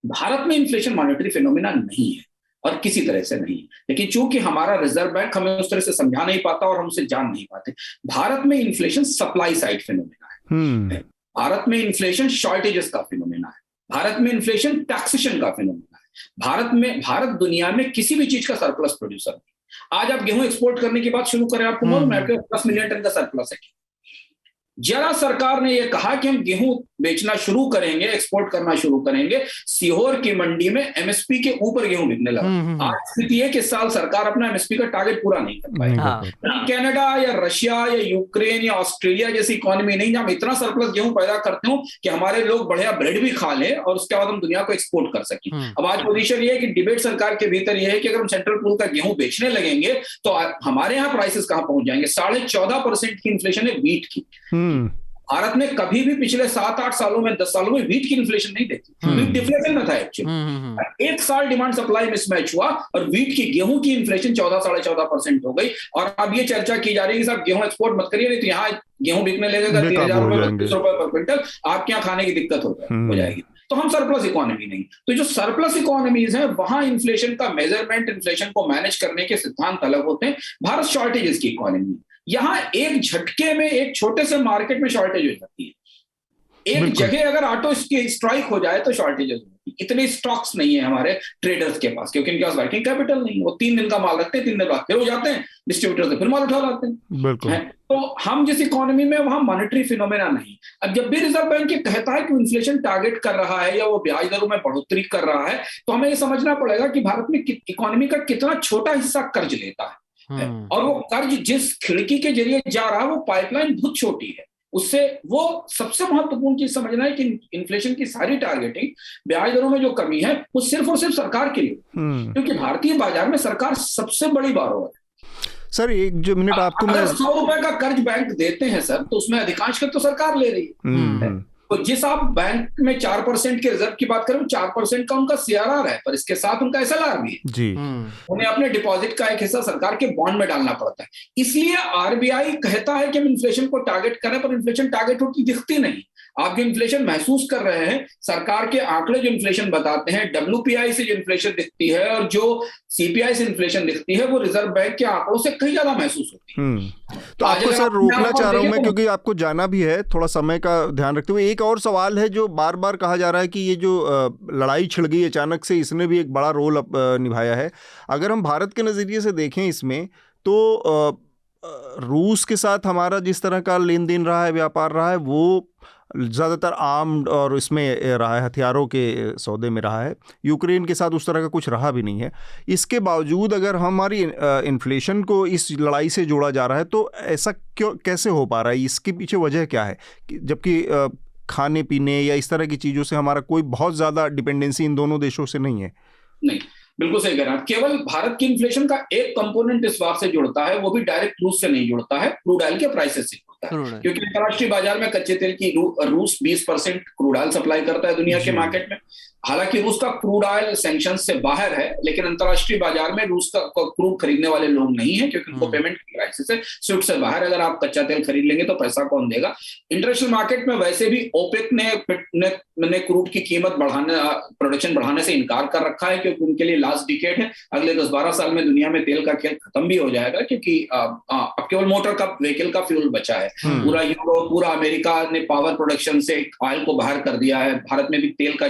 भारत में इन्फ्लेशन मॉनेटरी फिनोमेना नहीं है और किसी तरह से नहीं है, लेकिन चूंकि हमारा रिजर्व बैंक हमें उस तरह से समझा नहीं पाता और हम उसे जान नहीं पाते। भारत में इन्फ्लेशन सप्लाई साइड फिनोमेना है। भारत में इन्फ्लेशन शॉर्टेजेस का फिनोमेना है। भारत में इन्फ्लेशन टैक्सेशन का फिनोमेना है। भारत दुनिया में किसी भी चीज का सरप्लस प्रोड्यूसर नहीं। आज आप गेहूं एक्सपोर्ट करने की बात शुरू करें, आपको मालूम है 10 मिलियन टन का सरप्लस है। जरा सरकार ने यह कहा कि हम गेहूं बेचना शुरू करेंगे, एक्सपोर्ट करना शुरू करेंगे, सीहोर की मंडी में एमएसपी के ऊपर गेहूं बिकने लगा। आज स्थिति है कि इस साल सरकार अपना एमएसपी का टारगेट पूरा नहीं कर पाएगी। कनाडा या रशिया या यूक्रेन या ऑस्ट्रेलिया जैसी इकोनॉमी नहीं जहां इतना सरप्लस गेहूं पैदा करते हो कि हमारे लोग बढ़िया ब्रेड भी खा ले और उसके बाद हम दुनिया को एक्सपोर्ट कर सकें। अब आज पोजीशन ये है कि डिबेट सरकार के भीतर यह है कि अगर हम सेंट्रल पूल का गेहूं बेचने लगेंगे तो हमारे यहाँ प्राइसेस कहां पहुंच जाएंगे। 14.5% की इन्फ्लेशन है व्हीट की। भारत ने कभी भी पिछले 7-8 सालों में 10 सालों में व्हीट की इन्फ्लेशन नहीं देखी। व्हीट डिफ्लेशन में था एक्चुअली। एक साल डिमांड सप्लाई मिसमैच हुआ और व्हीट की, गेहूं की इन्फ्लेशन 14-14.5% हो गई। और अब ये चर्चा की जा रही है कि साहब गेहूं एक्सपोर्ट मत करिए, नहीं तो यहाँ गेहूं बिकने लगेगा 3,000 रुपए, 32 रुपए पर क्विंटल, आपके यहाँ खाने की दिक्कत हो जाएगी। तो हम सरप्लस इकोनॉमी नहीं। तो जो सरप्लस इकोनॉमीज हैं वहां इन्फ्लेशन का मेजरमेंट, इन्फ्लेशन को मैनेज करने के सिद्धांत अलग होते हैं। भारत शॉर्टेजेस की इकोनॉमी, यहां एक झटके में एक छोटे से मार्केट में शॉर्टेज हो जाती है। एक जगह अगर ऑटो स्ट्राइक हो जाए तो शॉर्टेजेस होती है। इतने स्टॉक्स नहीं है हमारे ट्रेडर्स के पास, क्योंकि इनके पास वर्किंग कैपिटल नहीं है। वो 3 दिन का माल रखते हैं, 3 दिन बाद फिर हो जाते हैं डिस्ट्रीब्यूटर से, फिर माल उठा लाते हैं। बिल्कुल। तो हम जिस इकोनॉमी में, वहां मॉनेटरी फिनोमेना नहीं। अब जब भी रिजर्व बैंक ये कहता है कि इन्फ्लेशन टारगेट कर रहा है या वो ब्याज दरों में बढ़ोतरी कर रहा है, तो हमें ये समझना पड़ेगा कि भारत में इकोनॉमी का कितना छोटा हिस्सा कर्ज लेता है, और वो कर्ज जिस खिड़की के जरिए जा रहा है वो पाइपलाइन बहुत छोटी है। उससे वो सबसे महत्वपूर्ण चीज समझना है कि इन्फ्लेशन की सारी टारगेटिंग, ब्याज दरों में जो कमी है, वो सिर्फ और सिर्फ सरकार के लिए, क्योंकि भारतीय बाजार में सरकार सबसे बड़ी बारोवर है। सर एक जो मिनट आपको, अगर 100 रुपए का कर्ज बैंक देते हैं सर, तो उसमें अधिकांश का तो सरकार ले रही है। तो जिस आप बैंक में 4% के रिजर्व की बात करें, 4% का उनका CRR है, पर इसके साथ उनका SLR भी है जी। उन्हें अपने डिपॉजिट का एक हिस्सा सरकार के बॉन्ड में डालना पड़ता है। इसलिए RBI कहता है कि हम इन्फ्लेशन को टारगेट करें, पर इन्फ्लेशन टारगेट होती दिखती नहीं। आप जो इन्फ्लेशन महसूस कर रहे हैं, सरकार के आंकड़े जो इन्फ्लेशन बताते हैं, WPI से जो इन्फ्लेशन दिखती है और जो CPI से इन्फ्लेशन दिखती है, वो रिजर्व बैंक के आंकड़ों से कहीं ज्यादा महसूस होती है। तो आपको सर रोकना चाह रहा हूं मैं, क्योंकि आपको जाना भी है, थोड़ा समय का ध्यान रखते हुए। एक और सवाल है जो बार बार कहा जा रहा है कि ये जो लड़ाई छिड़ गई अचानक से, इसने भी एक बड़ा रोल निभाया है। अगर हम भारत के नज़रिए से देखें इसमें, तो रूस के साथ हमारा जिस तरह का लेन देन रहा है, व्यापार रहा है, वो ज़्यादातर आर्म्ड और इसमें रहा है, हथियारों के सौदे में रहा है। यूक्रेन के साथ उस तरह का कुछ रहा भी नहीं है। इसके बावजूद अगर हमारी इन्फ्लेशन को इस लड़ाई से जोड़ा जा रहा है, तो ऐसा क्यों, कैसे हो पा रहा है? इसके पीछे वजह क्या है? जबकि खाने पीने या इस तरह की चीज़ों से हमारा कोई बहुत ज़्यादा डिपेंडेंसी इन दोनों देशों से नहीं है। नहीं, बिल्कुल सही कह रहा है। केवल भारत की इन्फ्लेशन का एक कंपोनेंट इस बात से जुड़ता है, वो भी डायरेक्ट रूस से नहीं जुड़ता है, क्रूड ऑयल के प्राइसेस से जुड़ता है। क्योंकि अंतर्राष्ट्रीय बाजार में कच्चे तेल की रूस 20% क्रूड ऑयल सप्लाई करता है दुनिया के मार्केट में। हालांकि रूस का क्रूड ऑयल सैंक्शन से बाहर है, लेकिन अंतर्राष्ट्रीय बाजार में रूस का क्रूड खरीदने वाले लोग नहीं है, क्योंकि उनको पेमेंट की क्राइसिस है। स्विफ्ट से बाहर अगर आप कच्चा तेल खरीद लेंगे तो पैसा कौन देगा? इंटरनेशनल मार्केट में वैसे भी ओपेक ने क्रूड की कीमत प्रोडक्शन बढ़ाने से इनकार कर रखा है, क्योंकि उनके लिए लास्ट डिकेड है। अगले 10-12 साल में दुनिया में तेल का खेल खत्म भी हो जाएगा, क्योंकि अब केवल मोटर का, व्हीकल का फ्यूल बचा है। पूरा यूरोप, पूरा अमेरिका ने पावर प्रोडक्शन से ऑयल को बाहर कर दिया है। भारत में भी तेल का,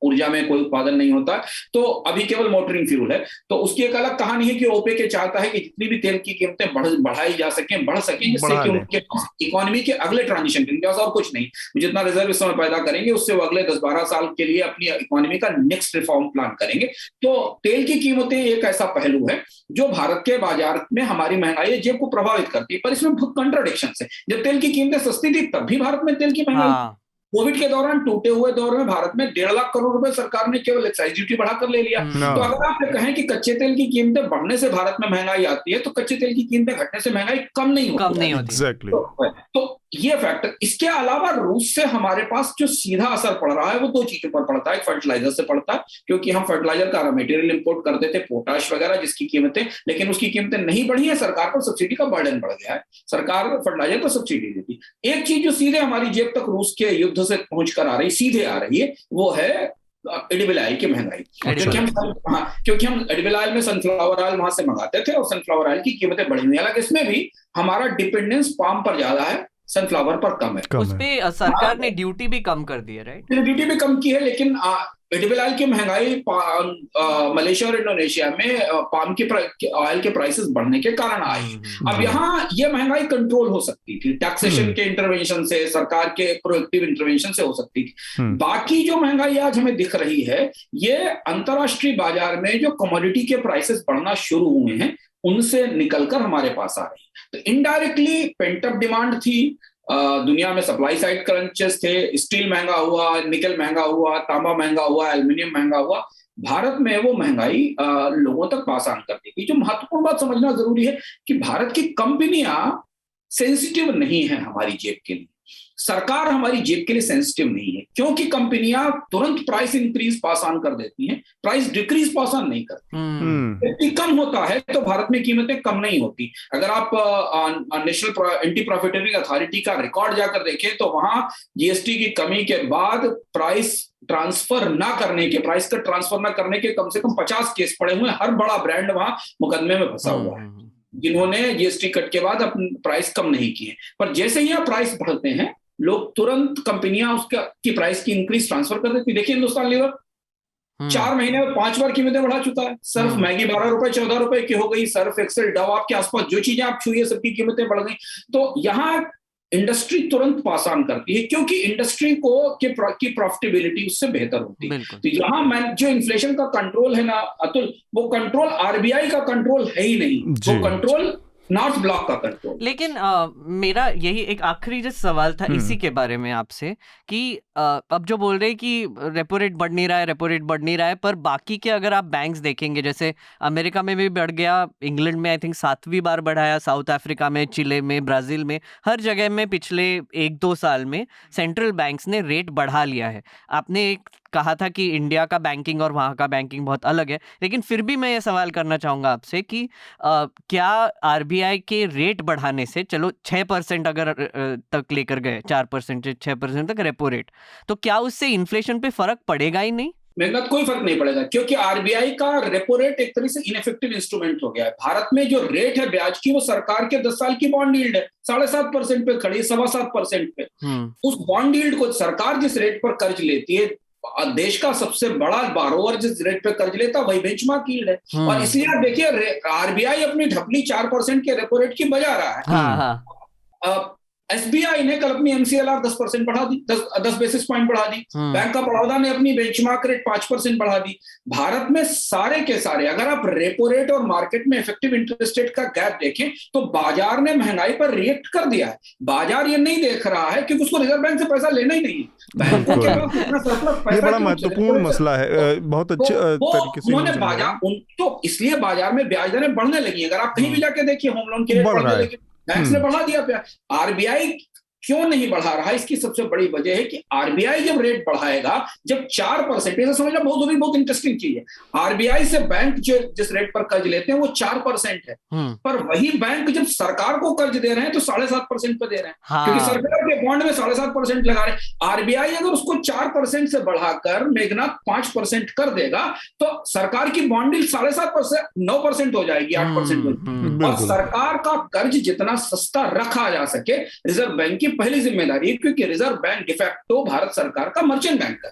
ऊर्जा में कोई उत्पादन नहीं होता, तो अभी केवल मोटरिंग फ्यूल है। तो उसकी एक अलग कहानी है कि ओपेक ये चाहता है कि जितनी भी तेल की कीमतें बढ़ाई जा सकें, बढ़ सकें, जिससे कि उनके इकोनॉमी के अगले ट्रांजिशन के लिए, और कुछ नहीं, जितना रिजर्व इस समय पैदा करेंगे उससे वो अगले 10-12 साल के लिए अपनी इकोनॉमी का नेक्स्ट रिफॉर्म प्लान करेंगे। तो तेल की कीमतें एक ऐसा पहलू है जो भारत के बाजार में हमारी महंगाई जेब को प्रभावित करती है, पर इसमें बहुत कॉन्ट्राडिक्शन है। जब तेल की कीमतें सस्ती थी तब भी भारत में तेल की महंगाई। कोविड के दौरान टूटे हुए दौर में भारत में 1.5 लाख करोड़ रुपए सरकार ने केवल एक्साइज ड्यूटी बढ़ाकर ले लिया। तो अगर आप कहें कि कच्चे तेल की कीमतें बढ़ने से भारत में महंगाई आती है, तो कच्चे तेल की कीमतें घटने से महंगाई कम नहीं होती। Exactly. तो ये फैक्टर, इसके अलावा रूस से हमारे पास जो सीधा असर पड़ रहा है वो 2 चीजों पर पड़ता है। एक फर्टिलाइजर से पड़ता है, क्योंकि हम फर्टिलाइजर का मटेरियल इंपोर्ट करते थे, पोटाश वगैरह, जिसकी कीमतें, लेकिन उसकी कीमतें नहीं बढ़ी है, सरकार पर सब्सिडी का बर्डन बढ़ गया है, सरकार फर्टिलाइजर पर सब्सिडी देती। एक चीज जो सीधे हमारी जेब तक रूस के युद्ध से पहुंच कर आ रही, सीधे आ रही है, वो है एडिबल ऑयल की महंगाई। क्योंकि हम एडिबल ऑयल में सनफ्लावर ऑयल वहां से मंगाते थे और सनफ्लावर ऑयल की कीमतें बढ़ी हुई है। हालांकि इसमें भी हमारा डिपेंडेंस पाम पर ज्यादा है, सनफ्लावर पर कम है। उस पे सरकार ने ड्यूटी भी कम कर दी है, राइट? ड्यूटी भी कम की है, लेकिन एडिबल ऑयल की महंगाई मलेशिया और इंडोनेशिया में पाम के ऑयल के प्राइसेस बढ़ने के कारण आई। अब यहाँ ये महंगाई कंट्रोल हो सकती थी, टैक्सेशन के इंटरवेंशन से, सरकार के प्रोएक्टिव इंटरवेंशन से हो सकती थी। बाकी जो महंगाई आज हमें दिख रही है, ये अंतरराष्ट्रीय बाजार में जो कमोडिटी के प्राइसेस बढ़ना शुरू हुए हैं उनसे निकलकर हमारे पास आ रही है। तो इनडायरेक्टली पेंटअप डिमांड थी, दुनिया में सप्लाई साइड क्रंचेस थे, स्टील महंगा हुआ, निकल महंगा हुआ, तांबा महंगा हुआ, एल्युमिनियम महंगा हुआ। भारत में वो महंगाई लोगों तक पास ऑन कर दी गई। जो महत्वपूर्ण बात समझना जरूरी है कि भारत की कंपनियां सेंसिटिव नहीं है हमारी जेब के लिए, सरकार हमारी जेब के लिए सेंसिटिव नहीं है, क्योंकि कंपनियां तुरंत प्राइस इंक्रीज पास ऑन कर देती हैं, प्राइस डिक्रीज पास ऑन नहीं करती। यदि कम होता है तो भारत में कीमतें कम नहीं होती। अगर आप नेशनल एंटी प्रॉफिटरिंग अथॉरिटी का रिकॉर्ड जाकर देखें तो वहां जीएसटी की कमी के बाद प्राइस ट्रांसफर ना करने के, प्राइस का ट्रांसफर ना करने के कम से कम 50 केस पड़े हुए हैं। हर बड़ा ब्रांड वहां मुकदमे में फंसा हुआ है, जिन्होंने जीएसटी कट के बाद अपनी प्राइस कम नहीं किए। पर जैसे ही प्राइस बढ़ते हैं, लोग तुरंत, कंपनियां उसका की प्राइस की इंक्रीज ट्रांसफर कर देती। देखिए हिंदुस्तान लीवर 4 महीने में 5 बार कीमतें बढ़ा चुका है। सर्फ मैगी 12 रुपए 14 रुपए की हो गई, सर्फ एक्सेल डव आपके आसपास जो चीजें आप छुइए सबकी कीमतें बढ़ गई। तो यहाँ इंडस्ट्री तुरंत पास ऑन करती है, क्योंकि इंडस्ट्री की प्रॉफिटेबिलिटी उससे बेहतर होती है। तो यहाँ जो इन्फ्लेशन का कंट्रोल है ना अतुल, वो कंट्रोल आरबीआई का कंट्रोल है ही नहीं, वो कंट्रोल नॉर्थ ब्लॉक का कंट्रोल। लेकिन मेरा यही एक आखिरी जो सवाल था इसी के बारे में आपसे कि अब जो बोल रहे हैं कि रेपो रेट बढ़ नहीं रहा है, रेपो रेट बढ़ नहीं रहा है, पर बाकी के अगर आप बैंक्स देखेंगे, जैसे अमेरिका में भी बढ़ गया, इंग्लैंड में आई थिंक 7वीं बार बढ़ाया, साउथ अफ्रीका में, चिले में, ब्राजील में, हर जगह में पिछले 1-2 साल में सेंट्रल बैंक्स ने रेट बढ़ा लिया है। आपने एक कहा था कि इंडिया का बैंकिंग और वहाँ का बैंकिंग बहुत अलग है, लेकिन फिर भी मैं ये सवाल करना चाहूँगा आपसे कि क्या आरबीआई के रेट बढ़ाने से, चलो 6% अगर तक लेकर गए, 4% से 6% तक रेपो रेट, तो क्या उससे इन्फ्लेशन पे फर्क पड़ेगा ही नहीं? मेरे कोई फर्क नहीं पड़ेगा, क्योंकि आरबीआई का रेपो रेट एक तरह से इनइफेक्टिव इंस्ट्रूमेंट हो गया है। भारत में जो रेट है ब्याज की, वो सरकार के 10 साल की बॉन्ड यील्ड है, 7.5% पे खड़ी, 7.25% पे। उस बॉन्ड यील्ड को सरकार जिस रेट पर कर्ज लेती है, देश का सबसे बड़ा बारोवर जिस रेट पे कर्ज लेता वही बेंचमार्क यील्ड है। और इसलिए आप देखिए आरबीआई अपनी ढपली 4% के रेपो रेट की बजा रहा है। एसबीआई ने कल अपनी एमसीएलआर 10% बढ़ा दी, 10 बेसिस पॉइंट बढ़ा दी। बैंक ऑफ बड़ौदा ने अपनी बेंचमार्क रेट 5% बढ़ा दी। भारत में सारे के सारे, अगर आप रेपो रेट और मार्केट में इफेक्टिव इंटरेस्ट रेट का गैप देखें, तो बाजार ने महंगाई पर रिएक्ट कर दिया है। बाजार ये नहीं देख रहा है क्योंकि उसको रिजर्व बैंक से पैसा लेना ही नहीं है। बैंकों के पास इतना सरप्लस पैसा, ये बड़ा महत्वपूर्ण मसला है, बहुत अच्छे तरीके से उन्होंने बाजार, तो इसलिए बाजार में ब्याज दरें बढ़ने लगी। अगर आप कहीं भी जाके देखिए, होम लोन के रेट बढ़ने लगे, बैंक्स ने बढ़ा दिया। आरबीआई क्यों नहीं बढ़ा रहा है? इसकी सबसे बड़ी वजह है कि आरबीआई जब रेट बढ़ाएगा, जब 4%, ऐसा समझना बहुत इंटरेस्टिंग चीज है, आरबीआई से बैंक जो जिस रेट पर कर्ज लेते हैं वो 4% है, पर वही बैंक जब सरकार को कर्ज दे रहे हैं तो 7.5% पे दे रहे हैं, क्योंकि सरकार के बॉन्ड में 7.5% लगा रहे हैं। आरबीआई अगर उसको 4% से बढ़ाकर मेघनाथ 5% कर देगा, तो सरकार की बॉन्ड यील्ड 7.5% 9% हो जाएगी, 8%। और सरकार का कर्ज जितना सस्ता रखा जा सके, रिजर्व बैंक की पहली जिम्मेदारी है, क्योंकि रिजर्व बैंक डिफैक्टो भारत सरकार का मर्चेंट बैंक है।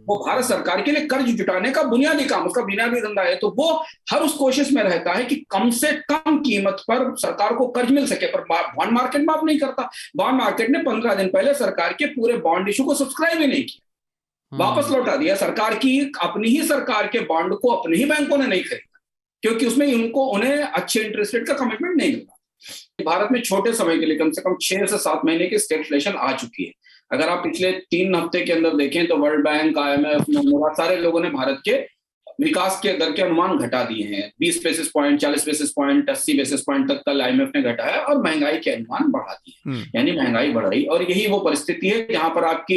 वो भारत सरकार के लिए कर्ज जुटाने का बुनियादी काम, उसका बुनियादी धंधा है। तो वो हर उस कोशिश में रहता है कि कम से कम कीमत पर सरकार को कर्ज मिल सके, पर बॉन्ड मार्केट माफ नहीं करता। बॉन्ड मार्केट ने 15 दिन पहले सरकार के पूरे बॉन्ड इशू को सब्सक्राइब ही नहीं किया, वापस लौटा दिया। सरकार की अपनी ही सरकार के बॉन्ड को अपने ही बैंकों ने नहीं खरीदा, क्योंकि उसमें उन्हें अच्छे इंटरेस्ट रेट का कमिटमेंट नहीं मिला। भारत में छोटे समय के लिए कम से कम 6 से 7 महीने की स्टेगफ्लेशन आ चुकी है। अगर आप पिछले 3 हफ्ते के अंदर देखें तो वर्ल्ड बैंक, IMF, बहुत सारे लोगों ने भारत के विकास के दर के अनुमान घटा दिए हैं। 20 basis point, 40 basis point, 80 basis point तक कल IMF ने घटाया, और महंगाई के अनुमान बढ़ा दिए, यानी महंगाई बढ़ रही। और यही वो परिस्थिति है जहां पर आपकी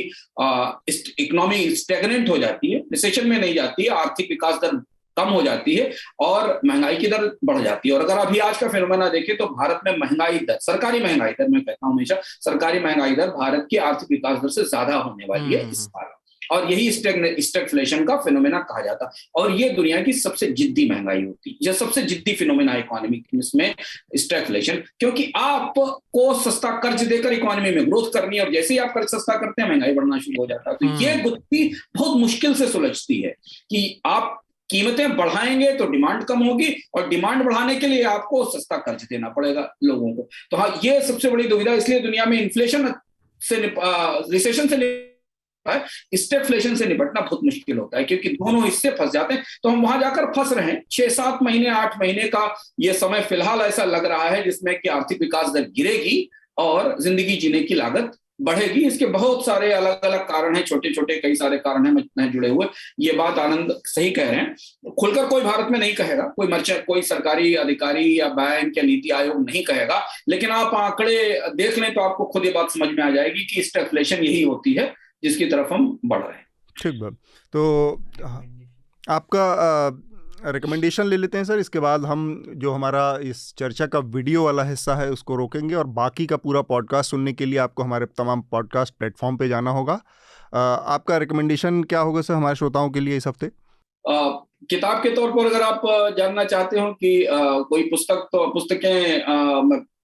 इकोनॉमी स्टेगनेंट हो जाती है, रिसेशन में नहीं जाती है, आर्थिक विकास दर कम हो जाती है और महंगाई की दर बढ़ जाती है। और अगर अभी आज का फिनोमेना देखें तो भारत में महंगाई दर, सरकारी महंगाई दर, मैं कहता हूं हमेशा सरकारी महंगाई दर भारत की आर्थिक विकास दर से ज्यादा होने वाली है इस साल, और यही स्टैगफ्लेशन का फिनोमेना कहा जाता है। और ये दुनिया की सबसे जिद्दी महंगाई होती है, यह सबसे जिद्दी फिनोमेना इकोनॉमी में स्टैगफ्लेशन, क्योंकि आपको सस्ता कर्ज देकर इकोनॉमी में ग्रोथ करनी है, और जैसे ही आप कर्ज सस्ता करते हैं महंगाई बढ़ना शुरू हो जाता है। तो ये गुत्थी बहुत मुश्किल से सुलझती है कि आप कीमतें बढ़ाएंगे तो डिमांड कम होगी, और डिमांड बढ़ाने के लिए आपको सस्ता कर्ज देना पड़ेगा लोगों को। तो हाँ, ये सबसे बड़ी दुविधा, इसलिए दुनिया में इन्फ्लेशन से रिसेशन से स्टैगफ्लेशन से निपटना बहुत मुश्किल होता है, क्योंकि दोनों हिस्से फंस जाते हैं। तो हम वहां जाकर फंस रहे हैं। 6-7 महीने 8 महीने का ये समय फिलहाल ऐसा लग रहा है जिसमें कि आर्थिक विकास दर गिरेगी और जिंदगी जीने की लागत बढ़ेगी। इसके बहुत सारे अलग अलग कारण हैं, छोटे छोटे कई सारे कारण हैं जुड़े हुए। ये बात आनंद सही कह रहे हैं, खुलकर कोई भारत में नहीं कहेगा, कोई मर्चेंट, कोई सरकारी अधिकारी या बैंक या नीति आयोग नहीं कहेगा, लेकिन आप आंकड़े देख लें तो आपको खुद ये बात समझ में आ जाएगी कि स्टैगफ्लेशन यही होती है जिसकी तरफ हम बढ़ रहे हैं। ठीक बात। तो आपका रिकमेंडेशन ले लेते हैं सर, इसके बाद हम जो हमारा इस चर्चा का वीडियो वाला हिस्सा है उसको रोकेंगे, और बाकी का पूरा पॉडकास्ट सुनने के लिए आपको हमारे तमाम पॉडकास्ट प्लेटफॉर्म पे जाना होगा। आपका रिकमेंडेशन क्या होगा सर हमारे श्रोताओं के लिए इस हफ्ते? किताब के तौर पर अगर आप जानना चाहते हो कि कोई पुस्तक, तो पुस्तकें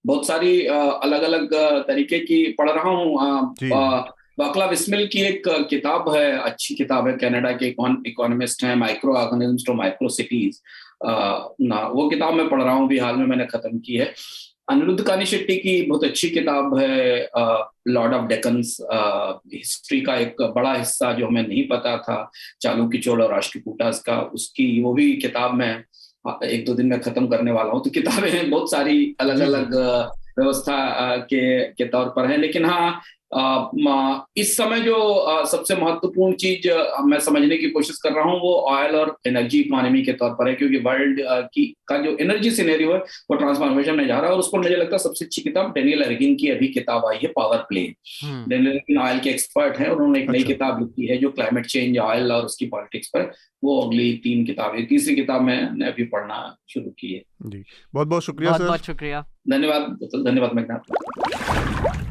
बहुत सारी अलग अलग तरीके की पढ़ रहा हूँ। वाक्लाव स्मिल की एक किताब है, अच्छी किताब है, कनाडा के इकोनॉमिस्ट हैं, micro organisms to micro cities ना, वो किताब मैं पढ़ रहा हूँ भी, हाल में मैंने खत्म की है। अनिरुद्ध कानीशेट्टी की बहुत अच्छी किताब है लॉर्ड ऑफ डेकन्स, हिस्ट्री का एक बड़ा हिस्सा जो हमें नहीं पता था, चालुक्य चोल और राष्ट्रकूटास का, उसकी वो भी किताब मैं 1-2 दिन में खत्म करने वाला हूँ। तो किताबें बहुत सारी अलग अलग व्यवस्था के तौर पर हैं, लेकिन हाँ इस समय जो सबसे महत्वपूर्ण चीज मैं समझने की कोशिश कर रहा हूँ वो ऑयल और एनर्जी इकोनॉमी के तौर पर है, क्योंकि वर्ल्ड का जो एनर्जी सिनेरियो है वो ट्रांसफॉर्मेशन में जा रहा है। और उसको मुझे लगता है सबसे अच्छी किताब डेनियल एर्गिन की अभी किताब आई है, पावर प्ले। डेनियल एर्गिन ऑयल के एक्सपर्ट हैं, उन्होंने एक नई किताब लिखी है जो क्लाइमेट चेंज, ऑयल और उसकी पॉलिटिक्स पर, वो अगली 3 किताबें, तीसरी किताब मैंने अभी पढ़ना शुरू की है। जी, बहुत बहुत शुक्रिया सर। बहुत शुक्रिया, धन्यवाद, धन्यवाद मेघनाथ।